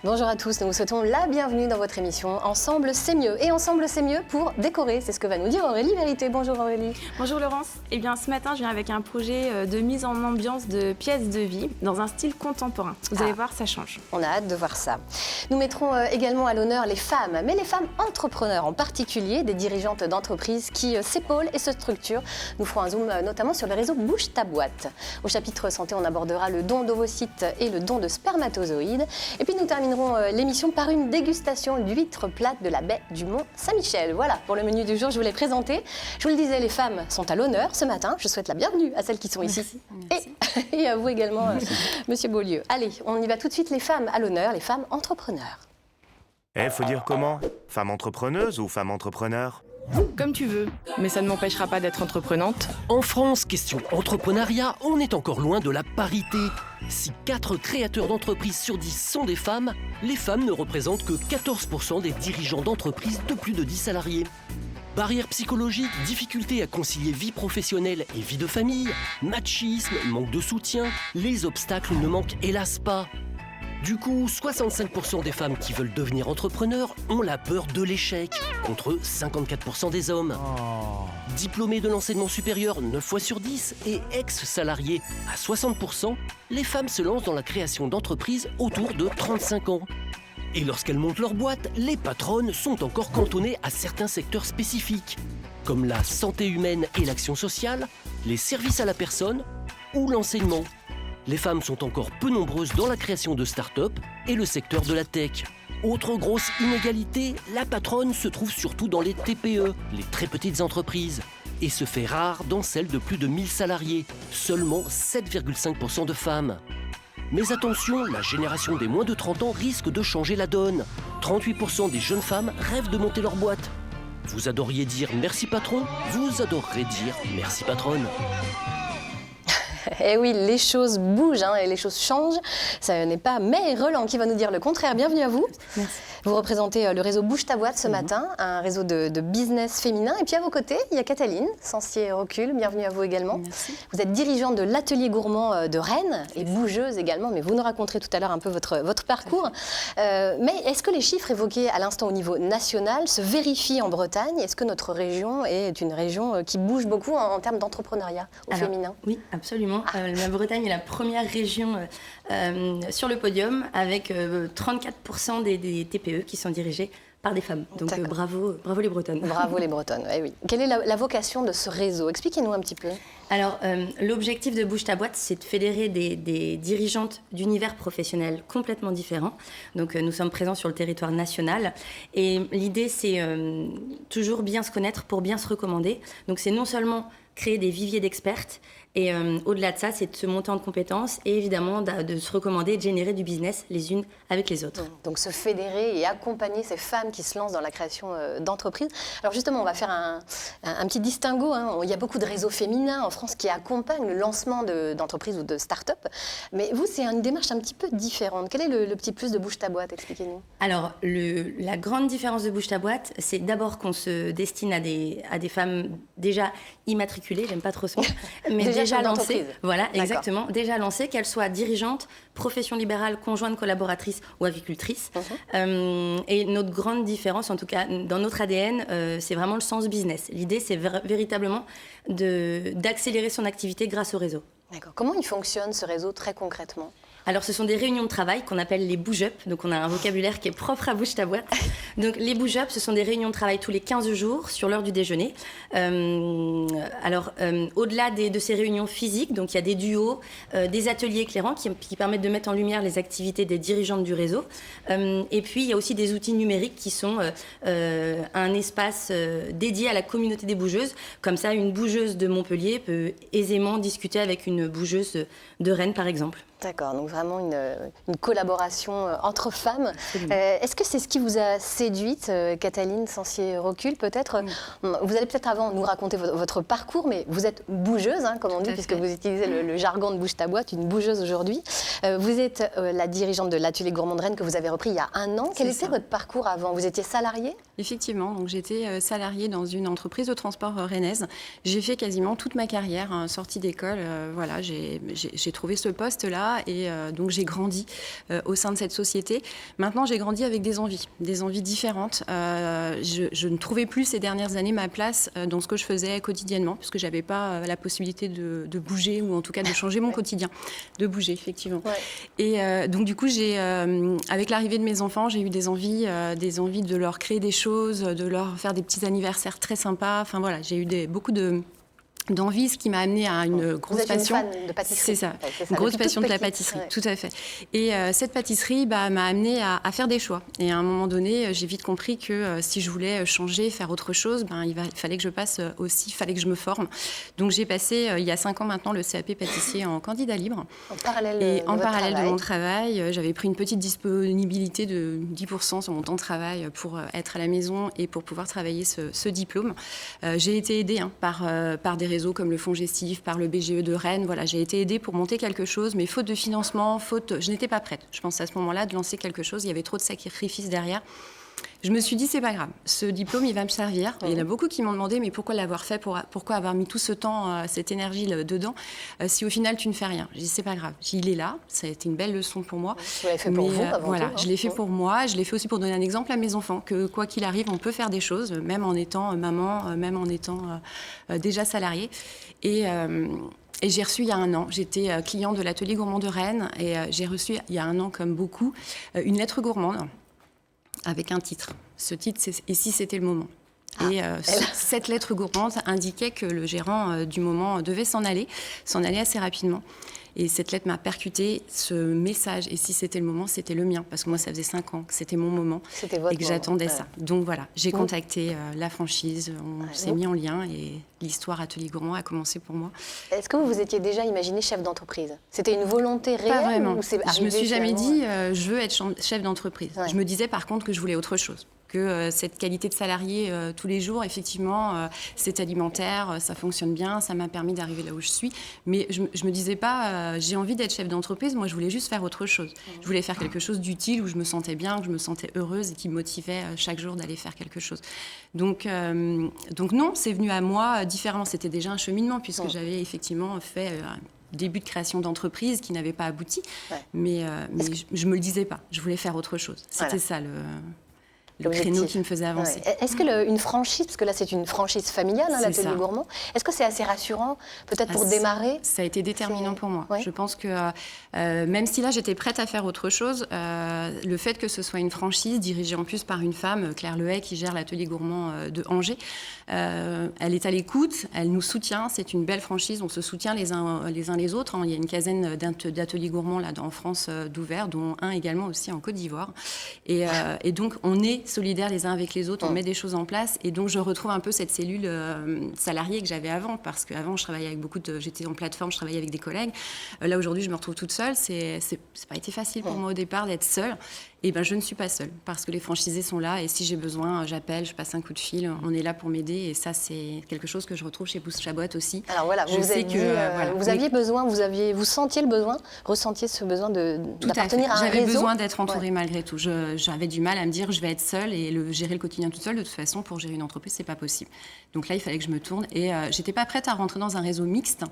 Bonjour à tous, nous vous souhaitons la bienvenue dans votre émission Ensemble c'est mieux. Et ensemble c'est mieux pour décorer, c'est ce que va nous dire Aurélie Vérité. Bonjour Aurélie. Bonjour Laurence. Eh bien ce matin je viens avec un projet de mise en ambiance de pièces de vie dans un style contemporain. Vous allez voir, ça change. On a hâte de voir ça. Nous mettrons également à l'honneur les femmes, mais les femmes entrepreneurs en particulier, des dirigeantes d'entreprises qui s'épaulent et se structurent. Nous ferons un zoom notamment sur le réseau Bouge ta boîte. Au chapitre santé, on abordera le don d'ovocytes et le don de spermatozoïdes. Et puis nous terminerons l'émission par une dégustation d'huîtres plates de la baie du Mont Saint-Michel. Voilà, pour le menu du jour, je vous l'ai présenté. Je vous le disais, les femmes sont à l'honneur ce matin. Je souhaite la bienvenue à celles qui sont ici. Merci. Et à vous également, Monsieur Beaulieu. Allez, on y va tout de suite, les femmes à l'honneur, les femmes entrepreneurs. Faut dire comment? Femme entrepreneuse ou femme entrepreneur? Comme tu veux, mais ça ne m'empêchera pas d'être entreprenante. En France, question entrepreneuriat, on est encore loin de la parité. Si 4 créateurs d'entreprises sur 10 sont des femmes, les femmes ne représentent que 14% des dirigeants d'entreprises de plus de 10 salariés. Barrières psychologiques, difficultés à concilier vie professionnelle et vie de famille, machisme, manque de soutien, les obstacles ne manquent hélas pas. Du coup, 65% des femmes qui veulent devenir entrepreneurs ont la peur de l'échec, contre 54% des hommes. Diplômées de l'enseignement supérieur 9 fois sur 10 et ex-salariées à 60%, les femmes se lancent dans la création d'entreprises autour de 35 ans. Et lorsqu'elles montent leur boîte, les patronnes sont encore cantonnées à certains secteurs spécifiques, comme la santé humaine et l'action sociale, les services à la personne ou l'enseignement. Les femmes sont encore peu nombreuses dans la création de start-up et le secteur de la tech. Autre grosse inégalité, la patronne se trouve surtout dans les TPE, les très petites entreprises, et se fait rare dans celles de plus de 1000 salariés, seulement 7,5% de femmes. Mais attention, la génération des moins de 30 ans risque de changer la donne. 38% des jeunes femmes rêvent de monter leur boîte. Vous adoriez dire merci patron, vous adorerez dire merci patronne. Eh oui, les choses bougent et les choses changent. Ça n'est pas May Roland qui va nous dire le contraire. Bienvenue à vous. Merci. Vous représentez le réseau Bouge ta boîte ce matin, un réseau de business féminin. Et puis à vos côtés, il y a Cataline Sancier-Recul. Bienvenue à vous également. Merci. Vous êtes dirigeante de l'atelier gourmand de Rennes et bougeuse également, mais vous nous raconterez tout à l'heure un peu votre parcours. Mais est-ce que les chiffres évoqués à l'instant au niveau national se vérifient en Bretagne? Est-ce que notre région est une région qui bouge beaucoup en termes d'entrepreneuriat au féminin? Oui, absolument. La Bretagne est la première région sur le podium avec 34% des TPE qui sont dirigées par des femmes. Donc bravo les Bretonnes. Bravo les Bretonnes, oui. Quelle est la vocation de ce réseau? Expliquez-nous un petit peu. Alors, l'objectif de Bouge ta boîte, c'est de fédérer des dirigeantes d'univers professionnels complètement différents. Donc, nous sommes présents sur le territoire national. Et l'idée, c'est toujours bien se connaître pour bien se recommander. Donc, c'est non seulement créer des viviers d'expertes, et au-delà de ça, c'est de se monter en compétences et évidemment de se recommander et de générer du business les unes avec les autres. Donc se fédérer et accompagner ces femmes qui se lancent dans la création d'entreprises. Alors justement, on va faire un petit distinguo. Il y a beaucoup de réseaux féminins en France qui accompagnent le lancement d'entreprises ou de start-up. Mais vous, c'est une démarche un petit peu différente. Quel est le petit plus de Bouge ta boîte? Expliquez-nous. Alors, la grande différence de Bouge ta boîte, c'est d'abord qu'on se destine à des femmes déjà immatriculées, j'aime pas trop ce mot, mais déjà lancées. Voilà, exactement. Déjà lancées, qu'elles soient dirigeantes, profession libérale, conjointe collaboratrice ou agricultrice. Et notre grande différence, en tout cas dans notre ADN, c'est vraiment le sens business. L'idée, c'est véritablement d'accélérer son activité grâce au réseau. D'accord. Comment il fonctionne ce réseau très concrètement? Alors, ce sont des réunions de travail qu'on appelle les bouge-up. Donc, on a un vocabulaire qui est propre à Bouge ta boîte. Donc, les bouge-up, ce sont des réunions de travail tous les 15 jours sur l'heure du déjeuner. Au-delà de ces réunions physiques, donc il y a des duos, des ateliers éclairants qui permettent de mettre en lumière les activités des dirigeantes du réseau. Et puis, il y a aussi des outils numériques qui sont un espace dédié à la communauté des bougeuses. Comme ça, une bougeuse de Montpellier peut aisément discuter avec une bougeuse de Rennes, par exemple. D'accord, donc vraiment une collaboration entre femmes. Est-ce que c'est ce qui vous a séduite, Cataline Sancier-Recul, peut-être? Vous allez peut-être avant nous raconter votre parcours, mais vous êtes bougeuse, comme on dit, puisque vous utilisez le jargon de Bouge ta boîte, une bougeuse aujourd'hui. Vous êtes la dirigeante de l'atelier gourmand de Rennes que vous avez repris il y a 1 an. Quel était votre parcours avant? Vous étiez salariée? Effectivement, donc j'étais salariée dans une entreprise de transport rennaise. J'ai fait quasiment toute ma carrière, sortie d'école. Voilà, j'ai trouvé ce poste-là là et donc j'ai grandi au sein de cette société. Maintenant, j'ai grandi avec des envies différentes. Je ne trouvais plus ces dernières années ma place dans ce que je faisais quotidiennement, puisque je n'avais pas la possibilité de bouger, ou en tout cas de changer mon quotidien, de bouger, effectivement. Ouais. Et donc, du coup, avec l'arrivée de mes enfants, j'ai eu des envies de leur créer des choses, de leur faire des petits anniversaires très sympas. Enfin, voilà, j'ai eu beaucoup d'envie, ce qui m'a amenée à une grosse passion. Vous êtes une fan de pâtisserie. C'est ça, une grosse passion de la pâtisserie, tout à fait. Et cette pâtisserie m'a amenée à faire des choix. Et à un moment donné, j'ai vite compris que si je voulais changer, faire autre chose, il fallait que je passe aussi, il fallait que je me forme. Donc j'ai passé, il y a 5 ans maintenant, le CAP pâtissier en candidat libre. En parallèle de mon travail, j'avais pris une petite disponibilité de 10% sur mon temps de travail pour être à la maison et pour pouvoir travailler ce diplôme. J'ai été aidée par des réseaux comme le Fonds Gestif, par le BGE de Rennes. Voilà, j'ai été aidée pour monter quelque chose, mais faute de financement, je n'étais pas prête. Je pense à ce moment-là de lancer quelque chose. Il y avait trop de sacrifices derrière. Je me suis dit, c'est pas grave, ce diplôme, il va me servir. Il y en a beaucoup qui m'ont demandé, mais pourquoi l'avoir fait, pourquoi avoir mis tout ce temps, cette énergie dedans, si au final tu ne fais rien. J'ai dit, c'est pas grave, il est là, ça a été une belle leçon pour moi. Vous l'avez fait pour vous, avant voilà, tout, je l'ai fait pour moi, je l'ai fait aussi pour donner un exemple à mes enfants, que quoi qu'il arrive, on peut faire des choses, même en étant maman, même en étant déjà salariée. Et j'ai reçu il y a 1 an, j'étais client de l'atelier gourmand de Rennes, et j'ai reçu il y a 1 an, comme beaucoup, une lettre gourmande avec un titre. Ce titre, c'est « Et si c'était le moment ?» Et cette lettre gourmande indiquait que le gérant du moment devait s'en aller assez rapidement. Et cette lettre m'a percuté, ce message, et si c'était le moment, c'était le mien. Parce que moi, ça faisait 5 ans que c'était mon moment et que j'attendais ça. Donc voilà, j'ai contacté la franchise, on s'est mis en lien et l'histoire Atelier Gourmand a commencé pour moi. Est-ce que vous vous étiez déjà imaginé chef d'entreprise? C'était une volonté réelle? Pas vraiment. Ou c'est arrivé, je me suis jamais dit je veux être chef d'entreprise. Ouais. Je me disais par contre que je voulais autre chose. Que cette qualité de salarié tous les jours, effectivement, c'est alimentaire, ça fonctionne bien, ça m'a permis d'arriver là où je suis. Mais je me disais pas, j'ai envie d'être chef d'entreprise, moi je voulais juste faire autre chose. Je voulais faire quelque chose d'utile, où je me sentais bien, où je me sentais heureuse et qui me motivait chaque jour d'aller faire quelque chose. Donc non, c'est venu à moi différemment. C'était déjà un cheminement, puisque j'avais effectivement fait début de création d'entreprise qui n'avait pas abouti. Ouais. Mais je me le disais pas, je voulais faire autre chose. C'était ça le créneau qui me faisait avancer. Ouais. Est-ce que une franchise, parce que là c'est une franchise familiale, l'atelier gourmand, est-ce que c'est assez rassurant, peut-être pour démarrer? Ça a été déterminant pour moi. Ouais. Je pense que même si là j'étais prête à faire autre chose, le fait que ce soit une franchise dirigée en plus par une femme, Claire Lehay, qui gère l'atelier gourmand de Angers, elle est à l'écoute, elle nous soutient, c'est une belle franchise, on se soutient les uns les autres. Il y a une quinzaine d'ateliers gourmands là, en France d'ouverts, dont un également aussi en Côte d'Ivoire. Et donc on est solidaires les uns avec les autres, on met des choses en place, et donc je retrouve un peu cette cellule salariée que j'avais avant, parce qu'avant je travaillais avec j'étais en plateforme, je travaillais avec des collègues. Là aujourd'hui je me retrouve toute seule, c'est pas été facile pour moi au départ d'être seule. Et ben je ne suis pas seule, parce que les franchisés sont là, et si j'ai besoin, j'appelle, je passe un coup de fil, on est là pour m'aider, et ça c'est quelque chose que je retrouve chez Bouche à Boîte aussi. Alors voilà, vous aviez besoin, vous sentiez le besoin, ressentiez ce besoin d'appartenir à un réseau. J'avais besoin d'être entourée malgré tout. J'avais du mal à me dire je vais être seule et gérer le quotidien toute seule. De toute façon, pour gérer une entreprise, c'est pas possible. Donc là, il fallait que je me tourne, et j'étais pas prête à rentrer dans un réseau mixte.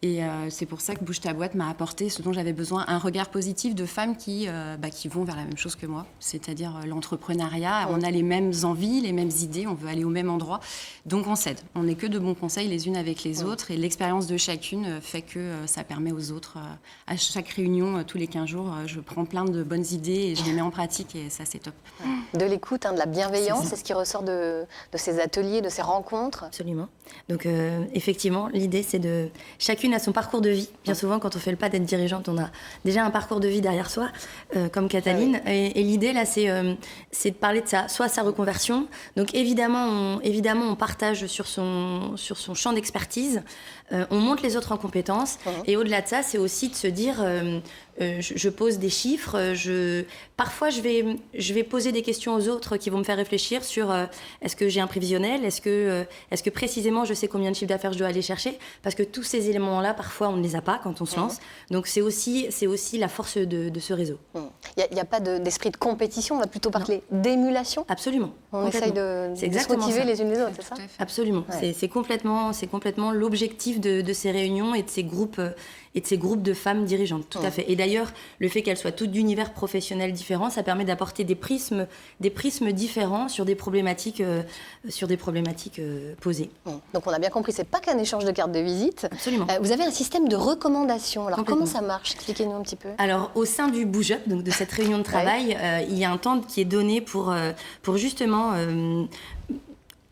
Et c'est pour ça que Bouge ta boîte m'a apporté ce dont j'avais besoin, un regard positif de femmes qui vont vers la même chose que moi, c'est-à-dire l'entrepreneuriat. On a les mêmes envies, les mêmes idées, on veut aller au même endroit, donc on s'aide. On n'est que de bons conseils les unes avec les autres, et l'expérience de chacune fait que ça permet aux autres, à chaque réunion, tous les 15 jours, je prends plein de bonnes idées et je les mets en pratique, et ça c'est top. De l'écoute, de la bienveillance, c'est ce qui ressort de ces ateliers, de ces rencontres. Absolument. Donc effectivement, l'idée c'est de... Chacune a son parcours de vie. Bien souvent, quand on fait le pas d'être dirigeante, on a déjà un parcours de vie derrière soi, comme Cataline. Et l'idée là, c'est de parler de ça, soit sa reconversion. Donc évidemment, on partage sur son champ d'expertise. On monte les autres en compétences. Et au-delà de ça, c'est aussi de se dire... je pose des chiffres, parfois je vais poser des questions aux autres qui vont me faire réfléchir sur est-ce que j'ai un prévisionnel, est-ce que précisément je sais combien de chiffre d'affaires je dois aller chercher, parce que tous ces éléments-là, parfois on ne les a pas quand on se lance. Donc c'est aussi la force de ce réseau. Il n'y a pas d'esprit de compétition, on va plutôt parler d'émulation. Absolument. On essaye de se motiver les unes les autres, c'est ça? Absolument. Ouais. C'est complètement l'objectif de ces réunions et de ces groupes de femmes dirigeantes, tout à fait. Et d'ailleurs, le fait qu'elles soient toutes d'univers professionnels différents, ça permet d'apporter des prismes différents sur des problématiques posées. Donc on a bien compris, c'est pas qu'un échange de cartes de visite. Absolument. Vous avez un système de recommandation. Alors comment ça marche? Expliquez-nous un petit peu. Alors au sein du Bouge-Up, donc de cette réunion de travail, il y a un temps qui est donné pour justement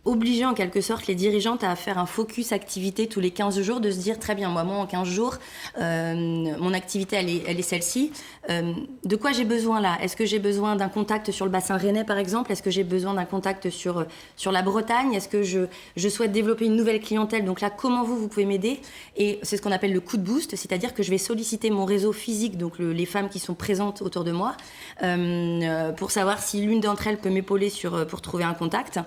obliger en quelque sorte les dirigeantes à faire un focus activité tous les 15 jours, de se dire très bien, moi en 15 jours, mon activité elle est celle-ci. De quoi j'ai besoin là? Est-ce que j'ai besoin d'un contact sur le bassin rennais par exemple? Est-ce que j'ai besoin d'un contact sur la Bretagne? Est-ce que je souhaite développer une nouvelle clientèle? Donc là, comment vous pouvez m'aider? Et c'est ce qu'on appelle le coup de boost, c'est-à-dire que je vais solliciter mon réseau physique, donc les femmes qui sont présentes autour de moi, pour savoir si l'une d'entre elles peut m'épauler pour trouver un contact.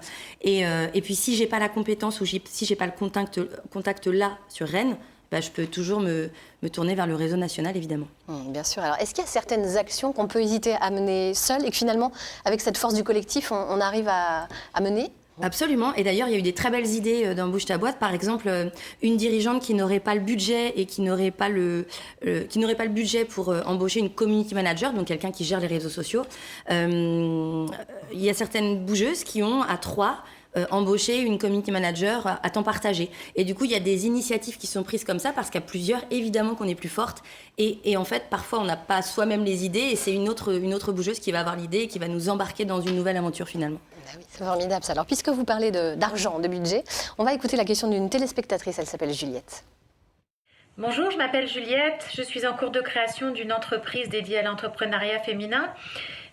Et puis si j'ai pas la compétence ou si j'ai pas le contact là sur Rennes, je peux toujours me tourner vers le réseau national, évidemment. Bien sûr. Alors, est-ce qu'il y a certaines actions qu'on peut hésiter à mener seul et que finalement, avec cette force du collectif, on arrive à mener? Absolument. Et d'ailleurs, il y a eu des très belles idées dans Bouge ta boîte. Par exemple, une dirigeante qui n'aurait pas le budget et qui n'aurait pas le budget pour embaucher une community manager, donc quelqu'un qui gère les réseaux sociaux. Il y a certaines bougeuses qui ont à 3 embaucher une community manager à temps partagé. Et du coup, il y a des initiatives qui sont prises comme ça parce qu'à plusieurs, évidemment qu'on est plus forte. Et en fait, parfois, on n'a pas soi-même les idées et c'est une autre bougeuse qui va avoir l'idée et qui va nous embarquer dans une nouvelle aventure finalement. Oui, c'est formidable ça. Alors, puisque vous parlez d'argent, de budget, on va écouter la question d'une téléspectatrice. Elle s'appelle Juliette. Bonjour, je m'appelle Juliette. Je suis en cours de création d'une entreprise dédiée à l'entrepreneuriat féminin.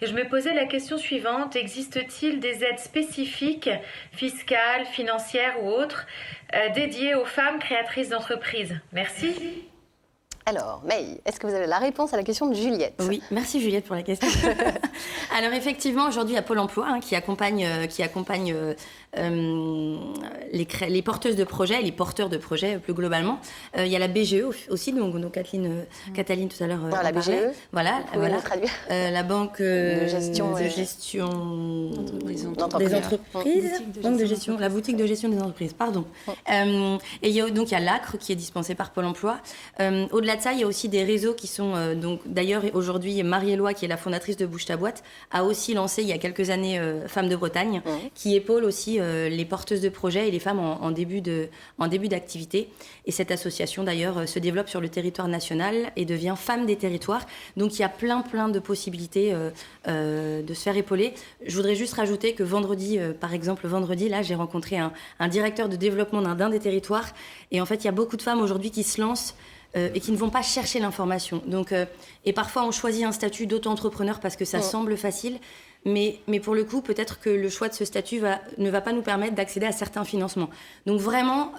Et je me posais la question suivante, existe-t-il des aides spécifiques, fiscales, financières ou autres, dédiées aux femmes créatrices d'entreprises? Merci. Alors, May, est-ce que vous avez la réponse à la question de Juliette? Oui, merci Juliette pour la question. Alors effectivement, aujourd'hui, il y a Pôle emploi qui accompagne les porteuses de projets, les porteurs de projets plus globalement. Il y a la BGE aussi, donc Cataline tout à l'heure. La BGE. Voilà. Traduire. La banque de gestion des entreprises. La boutique de gestion des entreprises. Pardon. Et il y a l'ACRE qui est dispensée par Pôle emploi. Au-delà de ça, il y a aussi des réseaux qui sont d'ailleurs aujourd'hui Marie-Éloi, qui est la fondatrice de Bouge ta boîte, a aussi lancé il y a quelques années Femmes de Bretagne, qui épaule aussi les porteuses de projets et les femmes en début d'activité. Et cette association d'ailleurs se développe sur le territoire national et devient Femmes des territoires. Donc il y a plein de possibilités de se faire épauler. Je voudrais juste rajouter que vendredi, là, j'ai rencontré un directeur de développement d'un des territoires. Et en fait, il y a beaucoup de femmes aujourd'hui qui se lancent et qui ne vont pas chercher l'information. Donc, et parfois, on choisit un statut d'auto-entrepreneur parce que ça semble facile. Mais pour le coup, peut-être que le choix de ce statut ne va pas nous permettre d'accéder à certains financements. Donc vraiment,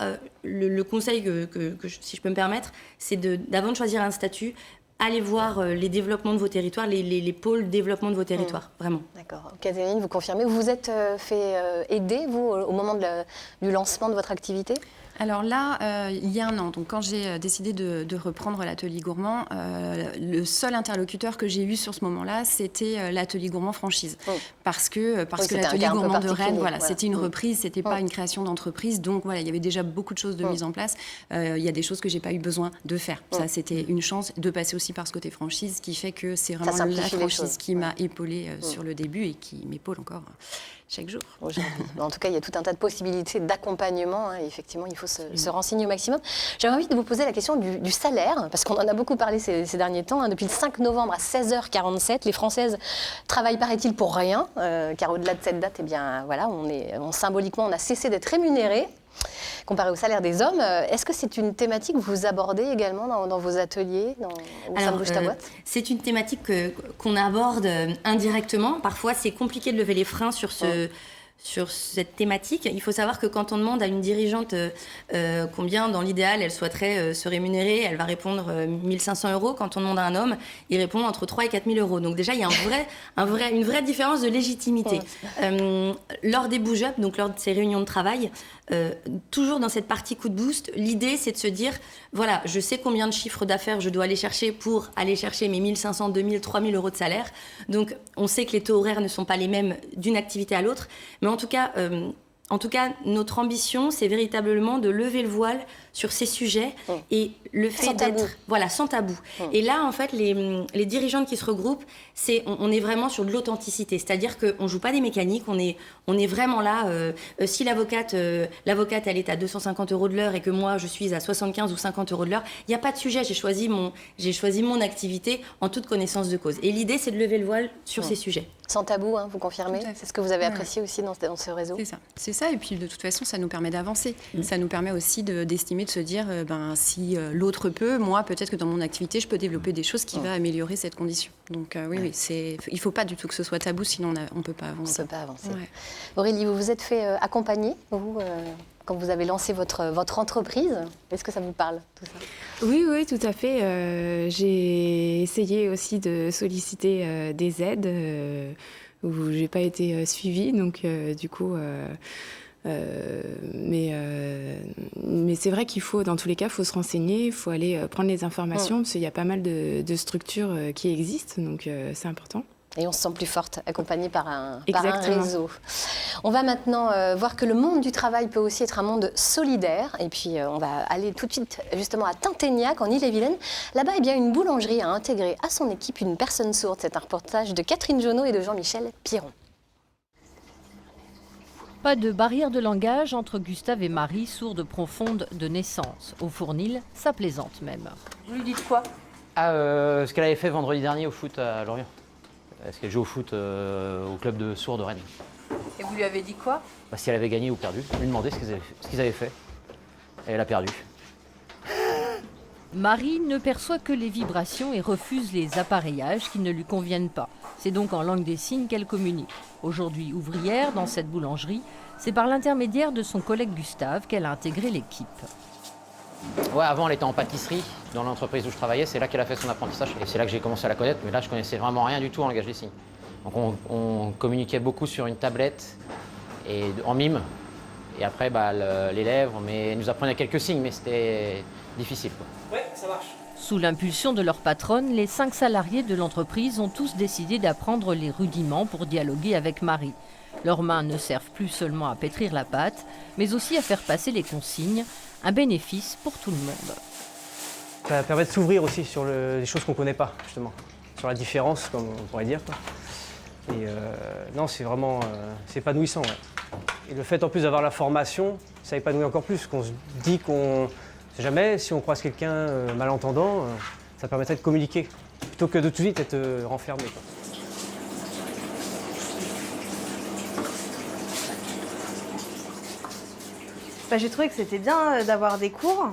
le conseil que si je peux me permettre, c'est d'avant de choisir un statut, allez voir les développements de vos territoires, les pôles développement de vos territoires, vraiment. D'accord. Catherine, vous confirmez, vous vous êtes fait aider, vous, au moment du lancement de votre activité? Alors là, il y a un an, donc quand j'ai décidé de reprendre l'atelier gourmand, le seul interlocuteur que j'ai eu sur ce moment-là, c'était l'atelier gourmand franchise. Parce que l'atelier gourmand de Rennes, c'était une reprise, c'était pas une création d'entreprise. Donc voilà, il y avait déjà beaucoup de choses de mise en place. Il y a des choses que j'ai pas eu besoin de faire. Ça, c'était une chance de passer aussi par ce côté franchise, qui fait que c'est vraiment la franchise qui m'a épaulée sur le début et qui m'épaule encore chaque jour. En tout cas, il y a tout un tas de possibilités d'accompagnement. Effectivement, il faut se renseigner au maximum. J'avais envie de vous poser la question du salaire, parce qu'on en a beaucoup parlé ces derniers temps. Depuis le 5 novembre à 16h47, les Françaises travaillent, paraît-il, pour rien, car au-delà de cette date, symboliquement, on a cessé d'être rémunérés. Comparé au salaire des hommes, est-ce que c'est une thématique que vous abordez également dans vos ateliers, au sein de Bouge ta boîte? C'est une thématique qu'on aborde indirectement. Parfois, c'est compliqué de lever les freins sur cette thématique. Il faut savoir que quand on demande à une dirigeante combien, dans l'idéal, elle souhaiterait se rémunérer, elle va répondre 1 500 €. Quand on demande à un homme, il répond entre 3 000 et 4 000 €. Donc déjà, il y a une vraie différence de légitimité. Lors des Bouge Up, donc lors de ces réunions de travail, toujours dans cette partie coup de boost, l'idée, c'est de se dire, voilà, je sais combien de chiffres d'affaires je dois aller chercher pour aller chercher mes 1 500, 2 000, 3 000 € de salaire. Donc, on sait que les taux horaires ne sont pas les mêmes d'une activité à l'autre. Mais en tout cas, En tout cas, notre ambition, c'est véritablement de lever le voile sur ces sujets et le fait d'être sans tabou. Et là, en fait, les dirigeantes qui se regroupent, on est vraiment sur de l'authenticité. C'est-à-dire qu'on joue pas des mécaniques, on est vraiment là. Si l'avocate, elle est à 250 € de l'heure et que moi, je suis à 75 ou 50 € de l'heure, il n'y a pas de sujet. J'ai choisi mon activité en toute connaissance de cause. Et l'idée, c'est de lever le voile sur ces sujets. Sans tabou, vous confirmez? C'est ce que vous avez apprécié aussi dans ce réseau? C'est ça. Et puis, de toute façon, ça nous permet d'avancer. Ça nous permet aussi d'estimer, de se dire, si l'autre peut, moi, peut-être que dans mon activité, je peux développer des choses qui vont améliorer cette condition. Donc, oui, il ne faut pas du tout que ce soit tabou, sinon on ne peut pas avancer. On ne peut pas avancer. Ouais. Aurélie, vous vous êtes fait accompagner, vous, quand vous avez lancé votre entreprise. Est-ce que ça vous parle, tout ça? Oui, tout à fait. J'ai essayé aussi de solliciter des aides où je n'ai pas été suivie. Donc, du coup... mais c'est vrai qu'il faut, dans tous les cas, il faut se renseigner, il faut aller prendre les informations, parce qu'il y a pas mal de structures qui existent, donc c'est important. Et on se sent plus forte, accompagnée par un réseau. On va maintenant voir que le monde du travail peut aussi être un monde solidaire. Et puis, on va aller tout de suite justement à Tinténiac, en Ille-et-Vilaine. Là-bas, une boulangerie a intégré à son équipe une personne sourde. C'est un reportage de Catherine Jonot et de Jean-Michel Piron. Pas de barrière de langage entre Gustave et Marie, sourde profonde de naissance. Au Fournil, ça plaisante même. Vous lui dites quoi? Ce qu'elle avait fait vendredi dernier au foot à Lorient. Parce qu'elle joue au foot au club de sourds de Rennes. Et vous lui avez dit quoi? Si elle avait gagné ou perdu. Je lui ai demandé ce qu'ils avaient fait. Et elle a perdu. Marie ne perçoit que les vibrations et refuse les appareillages qui ne lui conviennent pas. C'est donc en langue des signes qu'elle communique. Aujourd'hui ouvrière dans cette boulangerie, c'est par l'intermédiaire de son collègue Gustave qu'elle a intégré l'équipe. Ouais, avant elle était en pâtisserie dans l'entreprise où je travaillais, c'est là qu'elle a fait son apprentissage et c'est là que j'ai commencé à la connaître, mais là je connaissais vraiment rien du tout en langage des signes. Donc on communiquait beaucoup sur une tablette et en mime et après les lèvres, mais elle nous apprenait quelques signes, mais c'était difficile, quoi. Ouais, ça marche. Sous l'impulsion de leur patronne, les 5 salariés de l'entreprise ont tous décidé d'apprendre les rudiments pour dialoguer avec Marie. Leurs mains ne servent plus seulement à pétrir la pâte, mais aussi à faire passer les consignes, un bénéfice pour tout le monde. Ça permet de s'ouvrir aussi sur les choses qu'on ne connaît pas, justement, sur la différence, comme on pourrait dire, quoi. Et non, c'est vraiment c'est épanouissant. Ouais. Et le fait en plus d'avoir la formation, ça épanouit encore plus, qu'on se dit qu'on... On ne sait jamais, si on croise quelqu'un malentendant, ça permettrait de communiquer, plutôt que de tout de suite être renfermé, quoi. J'ai trouvé que c'était bien d'avoir des cours.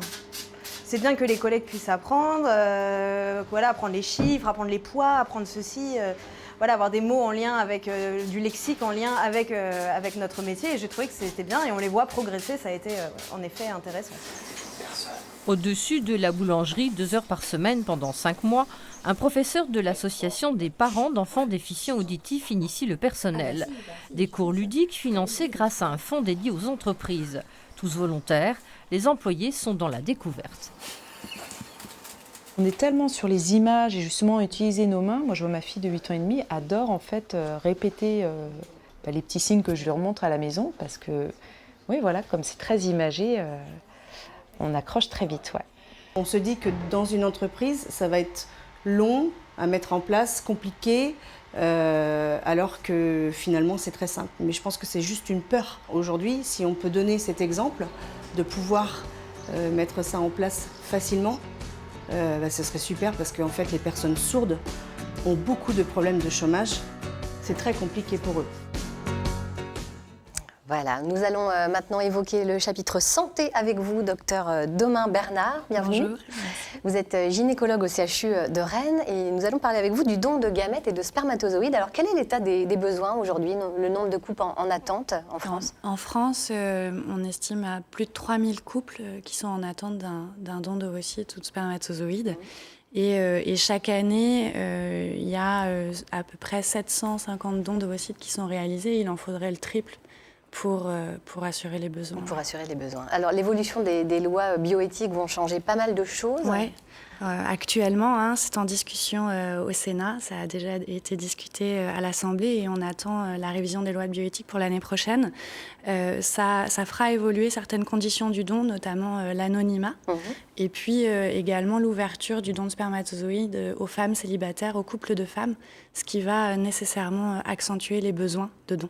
C'est bien que les collègues puissent apprendre, apprendre les chiffres, apprendre les poids, apprendre ceci, avoir des mots en lien avec du lexique, en lien avec notre métier. Et j'ai trouvé que c'était bien et on les voit progresser, ça a été en effet intéressant. Au-dessus de la boulangerie, 2 heures par semaine pendant 5 mois, un professeur de l'association des parents d'enfants déficients auditifs initie le personnel. Des cours ludiques financés grâce à un fonds dédié aux entreprises. Tous volontaires, les employés sont dans la découverte. On est tellement sur les images et justement utiliser nos mains. Moi, je vois ma fille de 8 ans et demi adore en fait répéter les petits signes que je leur montre à la maison parce que, oui, voilà, comme c'est très imagé, on accroche très vite, ouais. On se dit que dans une entreprise, ça va être long à mettre en place, compliqué, alors que finalement c'est très simple. Mais je pense que c'est juste une peur. Aujourd'hui, si on peut donner cet exemple, de pouvoir mettre ça en place facilement, ce serait super parce qu'en fait les personnes sourdes ont beaucoup de problèmes de chômage. C'est très compliqué pour eux. Voilà, nous allons maintenant évoquer le chapitre santé avec vous, docteur Domain Bernard. Bienvenue. Bonjour. Vous êtes gynécologue au CHU de Rennes et nous allons parler avec vous du don de gamètes et de spermatozoïdes. Alors, quel est l'état des besoins aujourd'hui, le nombre de couples en attente en France? En France, on estime à plus de 3000 couples qui sont en attente d'un don d'ovocytes ou de spermatozoïdes. Et chaque année, il y a à peu près 750 dons d'ovocytes qui sont réalisés. Il en faudrait le triple pour assurer les besoins. Pour assurer les besoins. Alors, l'évolution des lois bioéthiques vont changer pas mal de choses. Oui. Actuellement, c'est en discussion au Sénat. Ça a déjà été discuté à l'Assemblée et on attend la révision des lois de bioéthique pour l'année prochaine. Ça fera évoluer certaines conditions du don, notamment l'anonymat. Et puis également l'ouverture du don de spermatozoïdes aux femmes célibataires, aux couples de femmes, ce qui va nécessairement accentuer les besoins de don.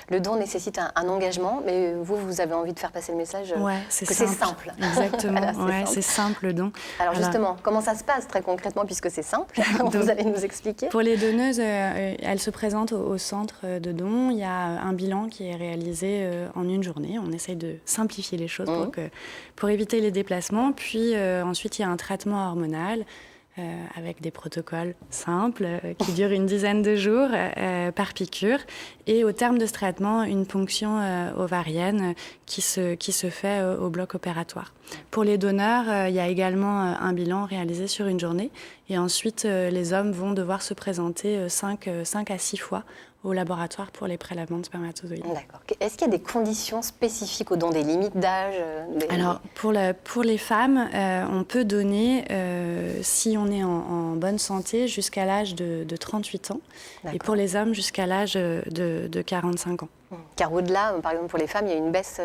Le don nécessite un engagement, mais vous avez envie de faire passer le message que c'est simple. Exactement, voilà, c'est simple le don. Alors justement, comment ça se passe très concrètement puisque c'est simple? Vous allez nous expliquer. Pour les donneuses, elles se présentent au centre de don. Il y a un bilan qui est réalisé en une journée. On essaye de simplifier les choses pour éviter les déplacements. Puis ensuite, il y a un traitement hormonal. Avec des protocoles simples qui durent une dizaine de jours par piqûre. Et au terme de ce traitement, une ponction ovarienne qui se fait au bloc opératoire. Pour les donneurs, il y a également un bilan réalisé sur une journée. Et ensuite, les hommes vont devoir se présenter 5 à 6 fois au laboratoire pour les prélèvements de spermatozoïdes. D'accord. Est-ce qu'il y a des conditions spécifiques au don, des limites d'âge? Alors, pour les femmes, on peut donner, si on est en bonne santé, jusqu'à l'âge de 38 ans. Et pour les hommes, jusqu'à l'âge de 45 ans. Car au-delà, par exemple, pour les femmes, il y a une baisse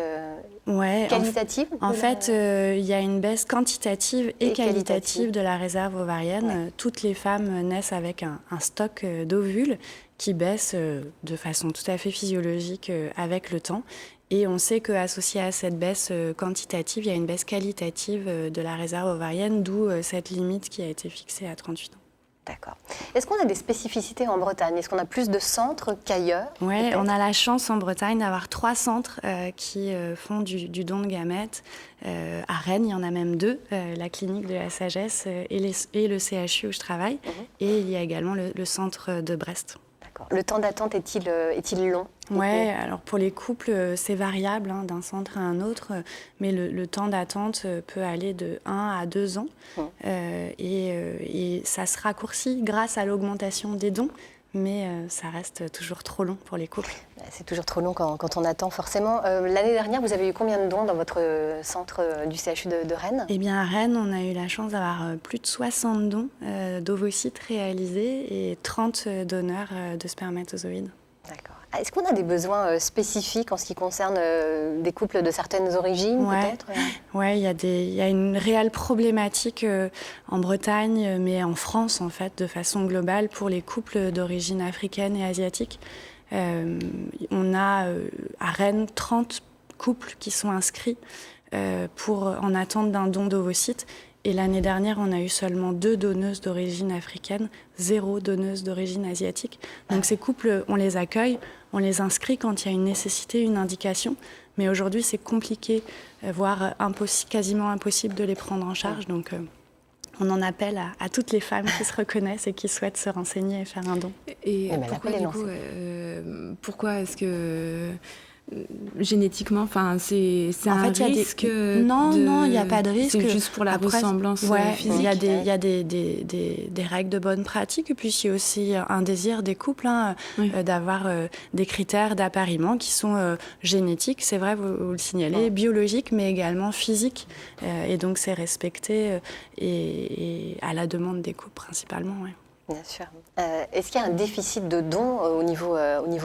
qualitative? En fait, il y a une baisse quantitative et qualitative de la réserve ovarienne. Toutes les femmes naissent avec un stock d'ovules qui baisse de façon tout à fait physiologique avec le temps. Et on sait qu'associé à cette baisse quantitative, il y a une baisse qualitative de la réserve ovarienne, d'où cette limite qui a été fixée à 38 ans. D'accord. Est-ce qu'on a des spécificités en Bretagne? Est-ce qu'on a plus de centres qu'ailleurs? Oui, on a la chance en Bretagne d'avoir 3 centres qui font du don de gamètes. À Rennes, il y en a même 2, la clinique de la Sagesse et le CHU où je travaille. Et il y a également le centre de Brest. D'accord. Le temps d'attente est-il long? Oui, alors pour les couples, c'est variable d'un centre à un autre, mais le temps d'attente peut aller de 1 à 2 ans. Et ça se raccourcit grâce à l'augmentation des dons, mais ça reste toujours trop long pour les couples. C'est toujours trop long quand on attend, forcément. L'année dernière, vous avez eu combien de dons dans votre centre du CHU de Rennes? Eh bien, à Rennes, on a eu la chance d'avoir plus de 60 dons d'ovocytes réalisés et 30 donneurs de spermatozoïdes. D'accord. Est-ce qu'on a des besoins spécifiques en ce qui concerne des couples de certaines origines, peut-être? Oui, il y a une réelle problématique en Bretagne, mais en France, en fait, de façon globale, pour les couples d'origine africaine et asiatique. On a à Rennes 30 couples qui sont inscrits en attente d'un don d'ovocytes. Et l'année dernière, on a eu seulement 2 donneuses d'origine africaine, 0 donneuse d'origine asiatique. Donc ces couples, on les accueille, on les inscrit quand il y a une nécessité, une indication. Mais aujourd'hui, c'est compliqué, voire quasiment impossible de les prendre en charge. Donc on en appelle à toutes les femmes qui se reconnaissent et qui souhaitent se renseigner et faire un don. Et pourquoi est-ce que... génétiquement, c'est un risque? Non, il n'y a pas de risque. C'est juste pour la ressemblance physique. Il y a des règles de bonne pratique, et puis il y a aussi un désir des couples d'avoir des critères d'appariement qui sont génétiques, c'est vrai, vous le signalez, biologiques, mais également physiques. Et donc c'est respecté et à la demande des couples principalement. Ouais. Bien sûr. Est-ce qu'il y a un déficit de dons au niveau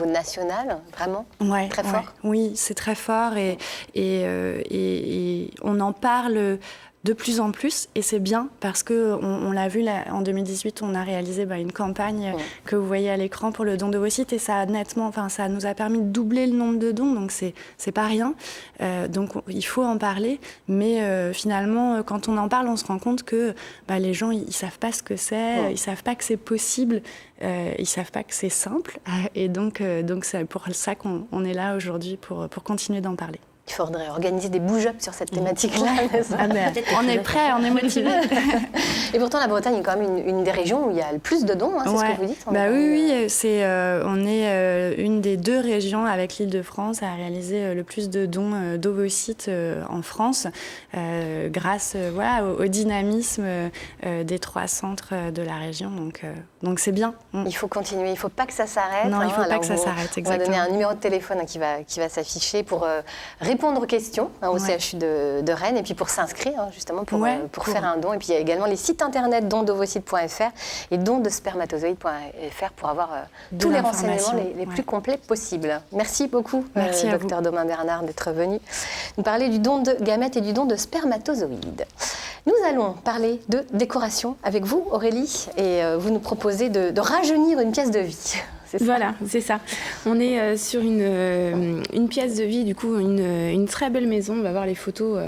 national, vraiment? Très fort? Oui, c'est très fort et on en parle de plus en plus, et c'est bien parce qu'on l'a vu en 2018, on a réalisé une campagne que vous voyez à l'écran pour le don d'ovocytes, et ça nous a permis de doubler le nombre de dons, donc c'est pas rien. Donc il faut en parler, mais finalement quand on en parle, on se rend compte que les gens ils savent pas ce que c'est, ils savent pas que c'est possible, ils savent pas que c'est simple, et donc c'est pour ça qu'on est là aujourd'hui pour continuer d'en parler. Il faudrait organiser des bouge-up sur cette thématique-là. On est prêts, on est motivés. Et pourtant, la Bretagne est quand même une des régions où il y a le plus de dons, c'est ce que vous dites? Oui, on est une des 2 régions avec l'Île-de-France à réaliser le plus de dons d'ovocytes en France, grâce au dynamisme des 3 centres de la région. Donc Donc c'est bien. Il faut continuer, il ne faut pas que ça s'arrête. Non, il ne faut pas que ça s'arrête, exactement. On va donner un numéro de téléphone qui va s'afficher pour répondre aux questions au CHU de Rennes et puis pour s'inscrire justement pour faire un don. Et puis il y a également les sites internet dondovocide.fr et dondespermatozoïdes.fr pour avoir tous les renseignements les plus complets possibles. Merci beaucoup, Dr Domain Bernard, d'être venu nous parler du don de gamètes et du don de spermatozoïdes. Nous allons parler de décoration avec vous, Aurélie, et vous nous proposez de rajeunir une pièce de vie. Voilà, c'est ça. On est sur une pièce de vie, du coup, une très belle maison. On va voir les photos.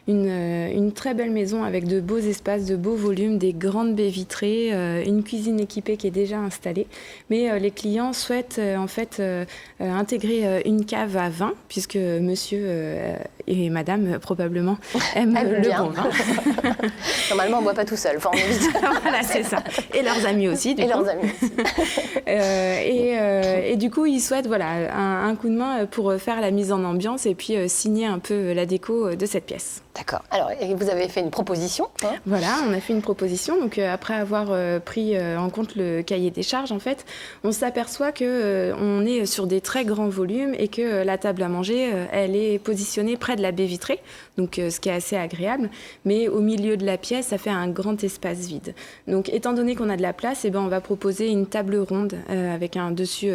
Une très belle maison avec de beaux espaces, de beaux volumes, des grandes baies vitrées, une cuisine équipée qui est déjà installée. Mais les clients souhaitent en fait intégrer une cave à vin, puisque monsieur et madame probablement aiment le bon vin. Normalement, on ne boit pas tout seul. Enfin, voilà, c'est ça. Et leurs amis aussi. Leurs amis aussi. Et du coup, ils souhaitent un coup de main pour faire la mise en ambiance et puis signer un peu la déco de cette pièce. D'accord. Alors, et vous avez fait une proposition Voilà, on a fait une proposition. Donc, après avoir pris en compte le cahier des charges, en fait, on s'aperçoit qu'on est sur des très grands volumes et que la table à manger, elle est positionnée près de la baie vitrée, donc ce qui est assez agréable. Mais au milieu de la pièce, ça fait un grand espace vide. Donc, étant donné qu'on a de la place, on va proposer une table ronde avec un dessus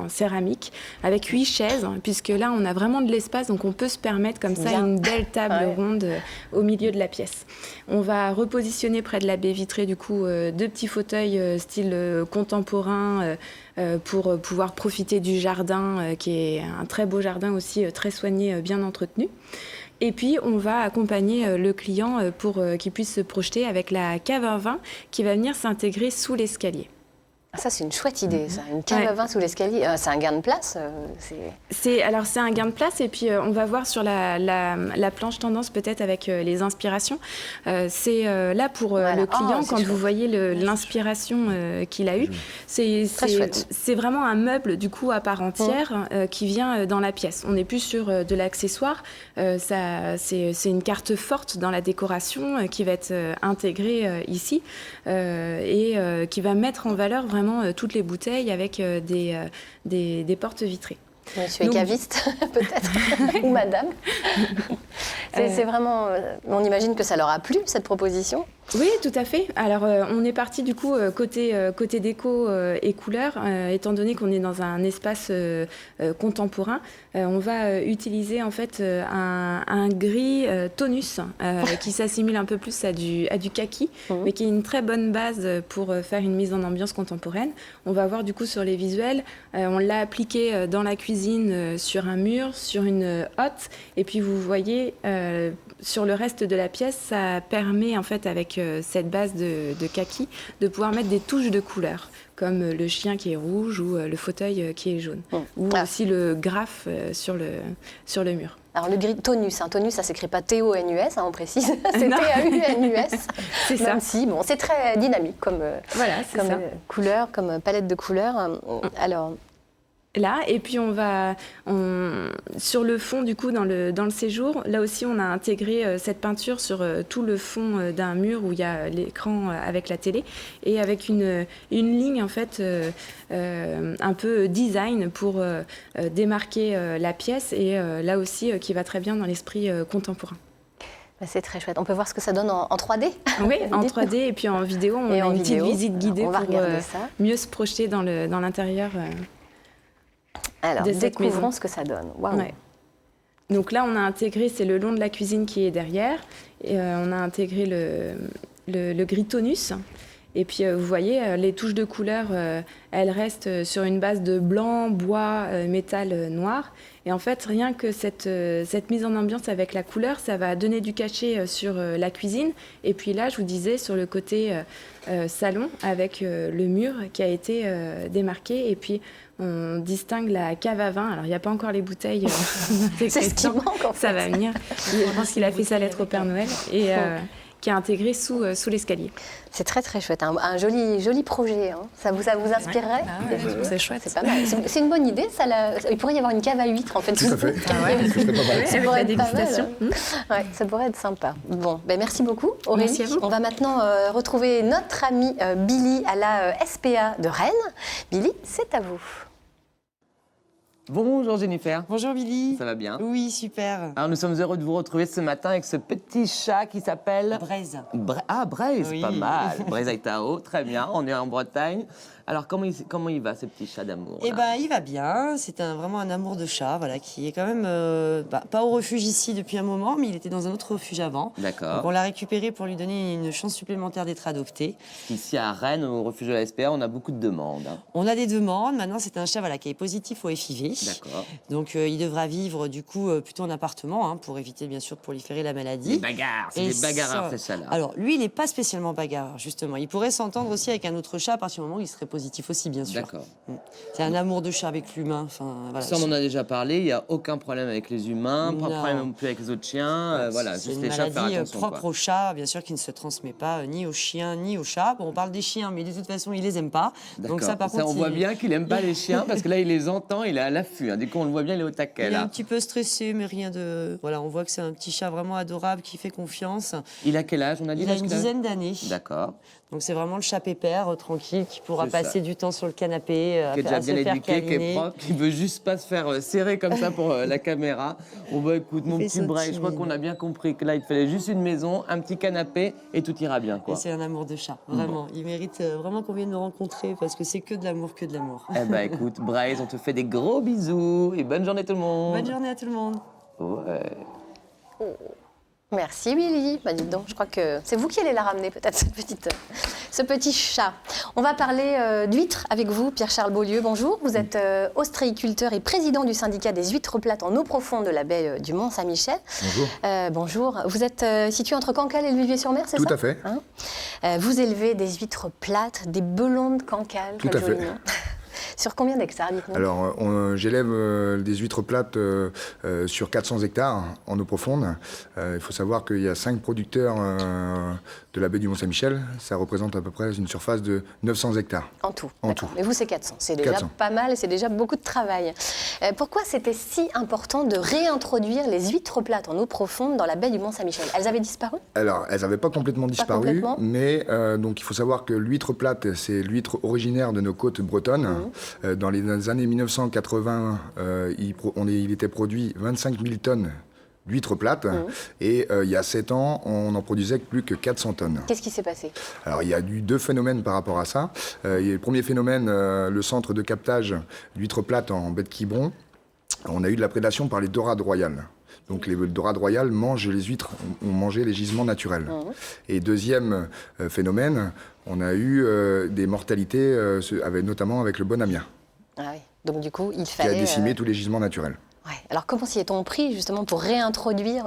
en céramique, avec 8 chaises, puisque là, on a vraiment de l'espace, donc on peut se permettre comme ça une belle table ronde au milieu de la pièce. On va repositionner près de la baie vitrée du coup 2 petits fauteuils style contemporain pour pouvoir profiter du jardin qui est un très beau jardin aussi très soigné, bien entretenu. Et puis, on va accompagner le client pour qu'il puisse se projeter avec la cave à vin qui va venir s'intégrer sous l'escalier. Ça, c'est une chouette idée, ça. Une cave à vin sous l'escalier. C'est un gain de place c'est un gain de place. Et puis, on va voir sur la planche tendance, peut-être, avec les inspirations. C'est là pour le client, quand vous voyez l'inspiration qu'il a eue. C'est vraiment un meuble, du coup, à part entière, qui vient dans la pièce. On n'est plus sur de l'accessoire. C'est une carte forte dans la décoration qui va être intégrée ici et qui va mettre en valeur vraiment toutes les bouteilles avec des portes vitrées. Monsieur est caviste, peut-être, ou madame. C'est vraiment... on imagine que ça leur a plu, cette proposition. Oui, tout à fait. Alors, on est parti du coup côté déco et couleurs, étant donné qu'on est dans un espace contemporain. On va utiliser en fait un gris tonus qui s'assimile un peu plus à du kaki, mais qui est une très bonne base pour faire une mise en ambiance contemporaine. On va voir du coup sur les visuels, on l'a appliqué dans la cuisine sur un mur, sur une hotte, et puis vous voyez sur le reste de la pièce, ça permet en fait avec cette base de kaki de pouvoir mettre des touches de couleurs, comme le chien qui est rouge ou le fauteuil qui est jaune, ou aussi le graphe sur le mur. Alors le gris tonus, tonus ça s'écrit pas T-O-N-U-S, on précise, c'est T-A-U-N-U-S. C'est ça. Même si, c'est très dynamique comme couleur, comme palette de couleurs. Alors... Là, et puis sur le fond du coup dans le séjour, là aussi on a intégré cette peinture sur tout le fond d'un mur où il y a l'écran avec la télé et avec une ligne en fait un peu design pour démarquer la pièce et là aussi qui va très bien dans l'esprit contemporain. C'est très chouette. On peut voir ce que ça donne en 3D. Oui, en 3D et puis en vidéo, on a une petite visite guidée pour mieux se projeter dans l'intérieur. Alors, découvrons ce que ça donne. Wow. Ouais. Donc là, on a intégré, c'est le long de la cuisine qui est derrière. Et, on a intégré le gris tonus. Et puis, vous voyez, les touches de couleur, elles restent sur une base de blanc, bois, métal, noir. Et en fait, rien que cette mise en ambiance avec la couleur, ça va donner du cachet sur la cuisine. Et puis là, je vous disais, sur le côté salon, avec le mur qui a été démarqué. Et puis, on distingue la cave à vin. Alors, il n'y a pas encore les bouteilles. C'est ce qui manque, en fait. Ça va venir. Je pense qu'il a fait sa lettre au Père Noël. Et... qui est intégré sous l'escalier. C'est très très chouette, un joli projet. Hein. Ça vous inspirerait? C'est chouette. C'est pas mal. C'est une bonne idée. Il pourrait y avoir une cave à huîtres en fait. Tout à fait. Ce serait pas mal. Ça pourrait être pas mal. Ouais, ça pourrait être sympa. Bon, merci beaucoup Aurélie. Merci à vous. On va maintenant retrouver notre amie Billy à la SPA de Rennes. Billy, c'est à vous. Bonjour Jennifer. Bonjour Billy. Ça va bien? Oui, super. Alors nous sommes heureux de vous retrouver ce matin avec ce petit chat qui s'appelle... Braise. Braise, oui. Pas mal. Braise Aitao, très bien, on est en Bretagne. Alors comment il va ce petit chat d'amour? Eh ben, il va bien, c'est vraiment un amour de chat, voilà, qui est quand même pas au refuge ici depuis un moment, mais il était dans un autre refuge avant. D'accord. Donc on l'a récupéré pour lui donner une chance supplémentaire d'être adopté. Ici à Rennes, au refuge de la SPA, on a beaucoup de demandes. On a des demandes, maintenant c'est un chat qui est positif au FIV. D'accord. Donc il devra vivre du coup plutôt en appartement, pour éviter bien sûr de proliférer la maladie. Des bagarres, c'est des bagarreurs ces chats-là. Alors lui, il n'est pas spécialement bagarreur, justement. Il pourrait s'entendre aussi avec un autre chat à partir du moment où il serait positif aussi, bien sûr. D'accord. C'est un amour de chat avec l'humain. Voilà. Ça, on en a déjà parlé, il n'y a aucun problème avec les humains, pas de problème non plus avec les autres chiens. Voilà, juste les chats, faire attention. C'est une maladie propre aux chats, bien sûr, qui ne se transmet pas ni aux chiens ni aux chats. Bon, on parle des chiens, mais de toute façon, il les aime pas. Donc ça, par contre, on voit bien qu'il n'aime pas les chiens, parce que là, il les entend, il est à l'affût. Du coup, on le voit bien, il est au taquet. Il est un petit peu stressé, mais rien de... Voilà, on voit que c'est un petit chat vraiment adorable, qui fait confiance. Il a quel âge? On a dit il a une dizaine d'années. D'accord. Donc c'est vraiment le chat pépère, tranquille, qui pourra passer du temps sur le canapé, qui est déjà bien éduqué, qui est propre, qui veut juste pas se faire serrer comme ça pour la caméra. On va écoute, mon petit Braille, je crois qu'on a bien compris que là, il fallait juste une maison, un petit canapé et tout ira bien, quoi. Et c'est un amour de chat, vraiment. Il mérite vraiment qu'on vienne nous rencontrer parce que c'est que de l'amour, que de l'amour. Eh ben écoute, Braille, on te fait des gros bisous et bonne journée tout le monde. Bonne journée à tout le monde. Ouais. Merci Billy. Dites donc, je crois que c'est vous qui allez la ramener peut-être, ce petit chat. On va parler d'huîtres avec vous, Pierre-Charles Beaulieu. Bonjour, vous êtes ostréiculteur et président du syndicat des huîtres plates en eau profonde de la baie du Mont-Saint-Michel. Bonjour. Bonjour. Vous êtes situé entre Cancale et Vivier-sur-Mer, c'est ça? Tout à fait. Vous élevez des huîtres plates, des belons de Cancale. Tout à fait. Sur combien d'hectares, dites-nous? Alors, j'élève des huîtres plates sur 400 hectares en eau profonde. Il faut savoir qu'il y a 5 producteurs de la baie du Mont-Saint-Michel. Ça représente à peu près une surface de 900 hectares. En tout. En tout. Mais vous, c'est 400. C'est déjà 400. pas mal et c'est déjà beaucoup de travail. Pourquoi c'était si important de réintroduire les huîtres plates en eau profonde dans la baie du Mont-Saint-Michel? Elles avaient disparu? Alors, elles n'avaient pas complètement disparu, mais donc il faut savoir que l'huître plate, c'est l'huître originaire de nos côtes bretonnes. Dans les années 1980, il était produit 25 000 tonnes d'huîtres plates. Et il y a 7 ans, on n'en produisait plus que 400 tonnes. Qu'est-ce qui s'est passé? Alors, il y a eu 2 phénomènes par rapport à ça. Le premier phénomène, le centre de captage d'huîtres plates en baie de Quiberon. On a eu de la prédation par les dorades royales. Donc les dorades royales mangent les huîtres, ont mangé les gisements naturels. Et deuxième phénomène, on a eu des mortalités, notamment avec le bon amien. Ah oui. Donc du coup, il fallait... Qui a décimé tous les gisements naturels. Ouais. Alors comment s'y est-on pris justement pour réintroduire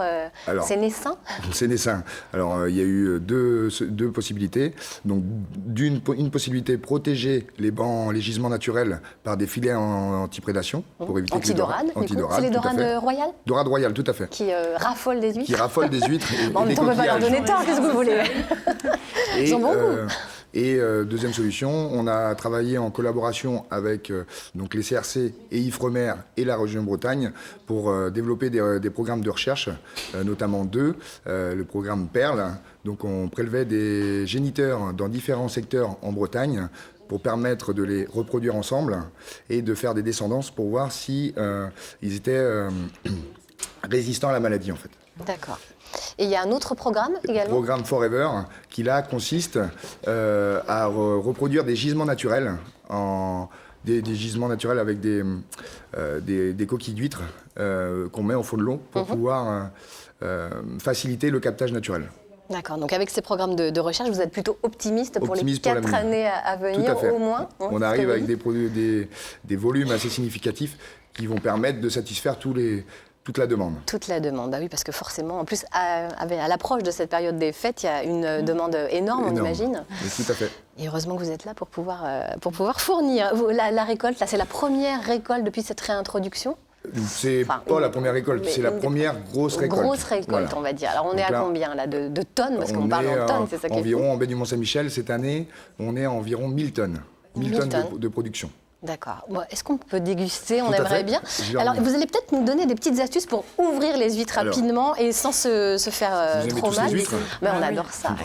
ces naissins? Ces naissins. Alors il y a eu deux possibilités. Donc une possibilité, protéger les gisements naturels par des filets anti-prédation pour éviter anti-dorades, c'est les dorades royales? Dorades royales, tout à fait. Qui raffolent des huîtres? Qui raffolent des huîtres et en même temps, on ne peut pas leur donner tort, qu'est-ce que vous voulez? Ils ont bon goût. Et deuxième solution, on a travaillé en collaboration avec donc les CRC et Ifremer et la région Bretagne pour développer des programmes de recherche, notamment 2, le programme Perle. Donc on prélevait des géniteurs dans différents secteurs en Bretagne pour permettre de les reproduire ensemble et de faire des descendances pour voir si ils étaient résistants à la maladie en fait. D'accord. Et il y a un autre programme également? Le programme Forever, qui là consiste à reproduire des gisements naturels, des gisements naturels avec des coquilles d'huîtres qu'on met au fond de l'eau pour pouvoir faciliter le captage naturel. D'accord, donc avec ces programmes de recherche, vous êtes plutôt optimiste pour les 4 années à venir, au moins? On arrive avec des volumes assez significatifs qui vont permettre de satisfaire toute la demande. Toute la demande, bah oui, parce que forcément, en plus, à l'approche de cette période des fêtes, il y a une demande énorme, on imagine. Oui, tout à fait. Et heureusement que vous êtes là pour pouvoir fournir. La récolte, là, c'est la première récolte depuis cette réintroduction? C'est pas la première récolte, c'est la première grosse récolte. Grosse récolte, on va dire. Alors on est à combien là de tonnes? Parce qu'on parle en tonnes, c'est ça qui est environ, en baie du Mont-Saint-Michel, cette année, on est à environ 1000 tonnes. 1000 tonnes de production. D'accord. Bon, est-ce qu'on peut déguster? On aimerait bien. Alors, vous allez peut-être nous donner des petites astuces pour ouvrir les huîtres rapidement et sans se faire trop mal. Mais on adore ça.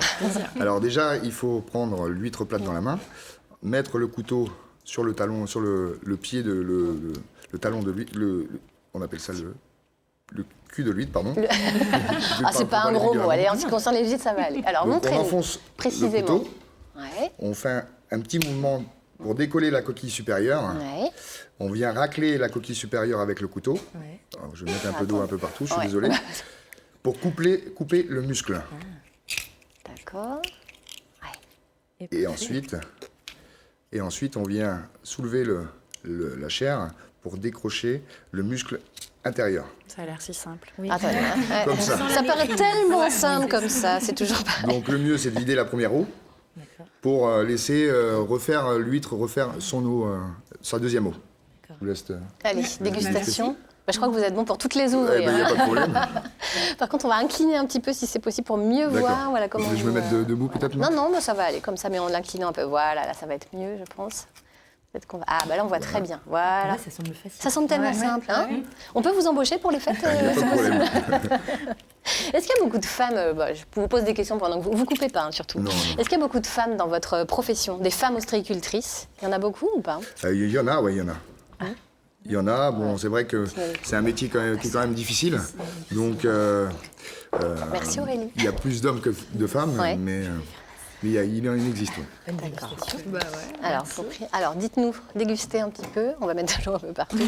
Alors déjà, il faut prendre l'huître plate dans la main, mettre le couteau sur le talon, sur le pied de le talon de l'huître, on appelle ça le cul de l'huître, pardon. C'est pas un gros mot. Allez, en ce qui concerne les huîtres, ça va aller. Alors, montrez-nous on enfonce précisément. Le couteau, on fait un petit mouvement pour décoller la coquille supérieure. On vient racler la coquille supérieure avec le couteau. Alors, je vais mettre un peu d'eau un peu partout, je suis désolé. Pour couper le muscle. D'accord. Et ensuite, on vient soulever la chair pour décrocher le muscle intérieur. Ça a l'air si simple. Attendez, comme ça. Ça paraît tellement simple comme ça, c'est toujours pareil. Donc le mieux, c'est de vider la première eau pour laisser l'huître refaire sa deuxième eau. Je vous laisse, allez, dégustation. Je crois que vous êtes bon pour toutes les ouvrir. Il n'y a pas de problème. Par contre, on va incliner un petit peu si c'est possible pour mieux voir. Voilà, comment je vais me mettre debout peut-être? Non, mais ça va aller comme ça, mais en l'inclinant un peu. Voilà, là, ça va être mieux, je pense. Ah, bah là, on voit très bien. Voilà. Ça semble facile. Ça semble tellement simple. Hein. On peut vous embaucher pour les fêtes? C'est possible. Est-ce qu'il y a beaucoup de femmes, je vous pose des questions pendant que vous coupez pas, hein, surtout. Est-ce qu'il y a beaucoup de femmes dans votre profession, des femmes ostréicultrices? Il y en a beaucoup ou pas? Il y en a, oui, il y en a. Il y en a. Bon, c'est vrai que c'est un métier qui est quand même difficile. Donc, merci Aurélie. Il y a plus d'hommes que de femmes, mais il existe. D'accord. Alors, dites-nous, dégustez un petit peu. On va mettre de l'eau un peu partout.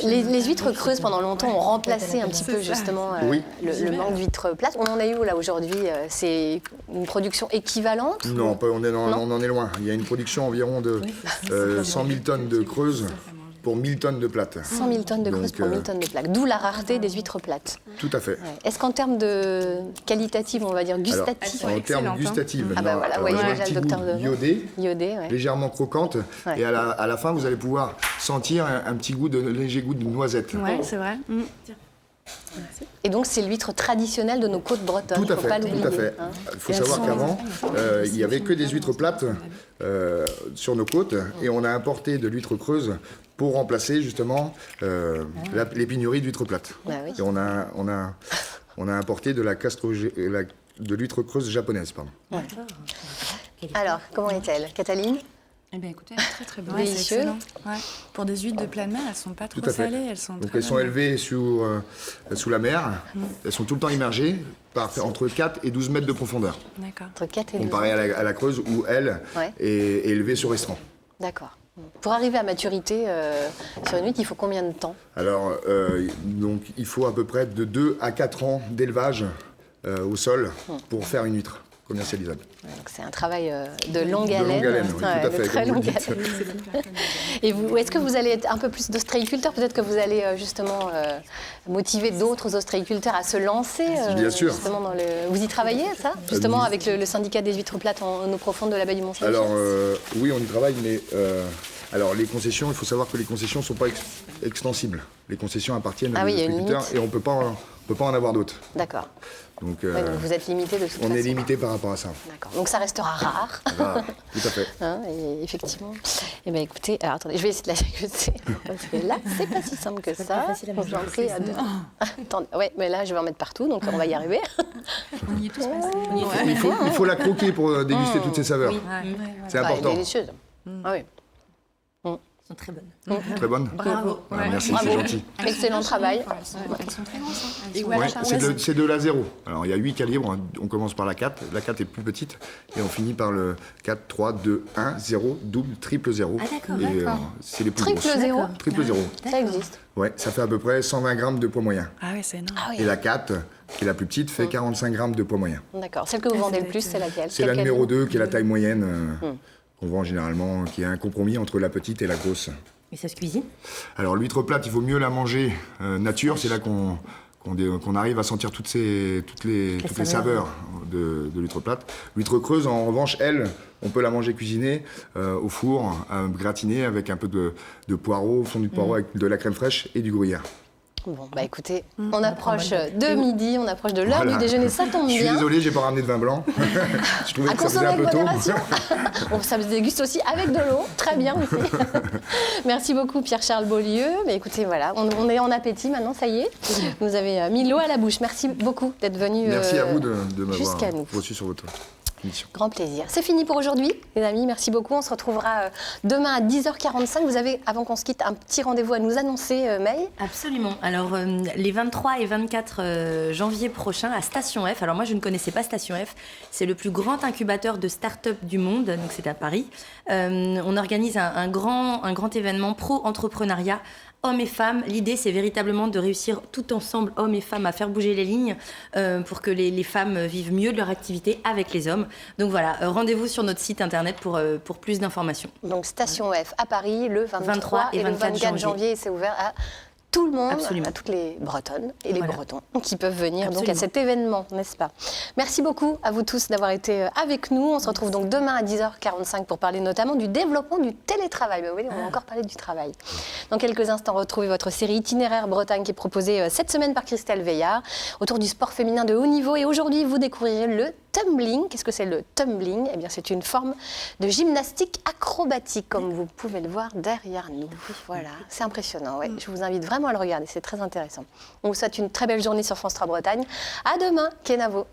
Les huîtres creuses, pendant longtemps, ont remplacé un petit peu justement le manque d'huîtres plates. On en est où là aujourd'hui? C'est une production équivalente? Non, on en est loin. Il y a une production environ de 100 000 tonnes de creuses pour 1000 tonnes de plates. 100 000 tonnes de creuses pour 1000 tonnes de plaques. D'où la rareté des huîtres plates. Tout à fait. Est-ce qu'en termes de qualitative, on va dire gustative? En termes gustatifs, voilà, voyez déjà le docteur de iodé, légèrement croquante. Et à la fin, vous allez pouvoir sentir un petit léger goût de noisette. Oui, c'est vrai. Et donc, c'est l'huître traditionnelle de nos côtes bretonnes. Tout à fait, pas l'oublier. tout à fait. Il faut savoir qu'avant, il n'y avait que des huîtres plates sur nos côtes et on a importé de l'huître creuse pour remplacer justement les pénuries d'huîtres plates. Et on a importé de l'huître creuse japonaise. Pardon. Alors, comment est-elle, Cataline? Eh bien, écoutez, très très bonne. Délicieux. Pour des huîtres de pleine mer, elles sont pas trop salées. Elles sont elles sont élevées sous la mer. Elles sont tout le temps immergées entre 4 et 12 mètres de profondeur. D'accord. Entre 4 et 12. Comparé à la creuse où elle est élevée sur estran. D'accord. Pour arriver à maturité sur une huître, il faut combien de temps? Alors, donc, il faut à peu près de 2 à 4 ans d'élevage au sol pour faire une huître commercialisable. Donc c'est un travail de longue haleine. De longue haleine, oui, tout à fait. De très longue haleine. Et vous, est-ce que vous allez être un peu plus d'ostréiculteurs? Peut-être que vous allez justement motiver d'autres ostréiculteurs à se lancer. Bien sûr. Justement Vous y travaillez, ça? Justement, avec le syndicat des huîtres plates en eau profonde de la baie du Mont-Saint-Michel? Alors, oui, on y travaille, mais alors les concessions, il faut savoir que les concessions ne sont pas extensibles. Les concessions appartiennent à des ostréiculteurs et on ne peut pas en avoir d'autres. D'accord. Donc, donc vous êtes limité de toute façon. On est limité par rapport à ça. D'accord. Donc ça restera rare. Tout à fait. Et effectivement. Eh bien écoutez, alors attendez, je vais essayer de la déguster. Parce que là, c'est pas si simple que ça. J'en prie à deux. Attendez, mais là, je vais en mettre partout, donc on va y arriver. On y est tous passés. Il faut la croquer pour déguster toutes ces saveurs. C'est important. Elle est délicieuse. Ah oui. Elles sont très bonnes. Très bonnes? Bravo. Merci, Bravo. c'est gentil. Excellent travail. Elles sont très grosses. C'est de la 0. Alors il y a 8 calibres. On commence par la 4. La 4 est plus petite. Et on finit par le 4, 3, 2, 1, 0, double, triple 0. Ah d'accord. C'est les plus Triple grosses. 0. Triple 0. Ça existe. Ouais, ça fait à peu près 120 grammes de poids moyen. Ah oui, c'est énorme. Et la 4, qui est la plus petite, fait 45 grammes de poids moyen. D'accord. Celle que vous vendez le plus, c'est laquelle? C'est la numéro 2, qui est la taille moyenne, qu'on vend généralement, qui est un compromis entre la petite et la grosse. Et ça se cuisine? Alors l'huître plate, il vaut mieux la manger nature, c'est là qu'on qu'on arrive à sentir toutes les saveurs de l'huître plate. L'huître creuse, en revanche, elle, on peut la manger cuisinée au four, gratinée avec un peu de poireau, fondu de poireau avec de la crème fraîche et du gruyère. Bon, bah écoutez, on approche de midi, on approche de l'heure du déjeuner, ça tombe bien. Je suis désolé, j'ai pas ramené de vin blanc. Je trouvais à que ça faisait un peu tôt. Bon, ça se déguste aussi avec de l'eau, très bien aussi. Merci beaucoup Pierre-Charles Beaulieu. Mais écoutez, voilà, on est en appétit maintenant, ça y est. Vous avez mis l'eau à la bouche. Merci beaucoup d'être venu Merci à vous de m'avoir reçu sur votre... Grand plaisir. C'est fini pour aujourd'hui, les amis. Merci beaucoup. On se retrouvera demain à 10h45. Vous avez, avant qu'on se quitte, un petit rendez-vous à nous annoncer, May ? Absolument. Alors, les 23 et 24 janvier prochains à Station F. Alors, moi, je ne connaissais pas Station F. C'est le plus grand incubateur de start-up du monde. Donc, c'est à Paris. On organise un grand événement pro-entrepreneuriat. Hommes et femmes, l'idée c'est véritablement de réussir tout ensemble, hommes et femmes, à faire bouger les lignes pour que les femmes vivent mieux de leur activité avec les hommes. Donc voilà, rendez-vous sur notre site internet pour plus d'informations. Donc Station F à Paris le 23 et le 24 janvier et c'est ouvert à tout le monde, à toutes les Bretonnes et les Bretons qui peuvent venir donc à cet événement, n'est-ce pas ? Merci beaucoup à vous tous d'avoir été avec nous. On se retrouve donc demain à 10h45 pour parler notamment du développement du télétravail. Vous voyez, on va encore parler du travail. Dans quelques instants, retrouvez votre série Itinéraire Bretagne qui est proposée cette semaine par Christelle Veillard autour du sport féminin de haut niveau. Et aujourd'hui, vous découvrirez le tumbling. Qu'est-ce que c'est le tumbling ? Eh bien, c'est une forme de gymnastique acrobatique, comme vous pouvez le voir derrière nous. Voilà, c'est impressionnant. Ouais. Je vous invite vraiment à le regarder, c'est très intéressant. On vous souhaite une très belle journée sur France 3 Bretagne. À demain, Kenavo.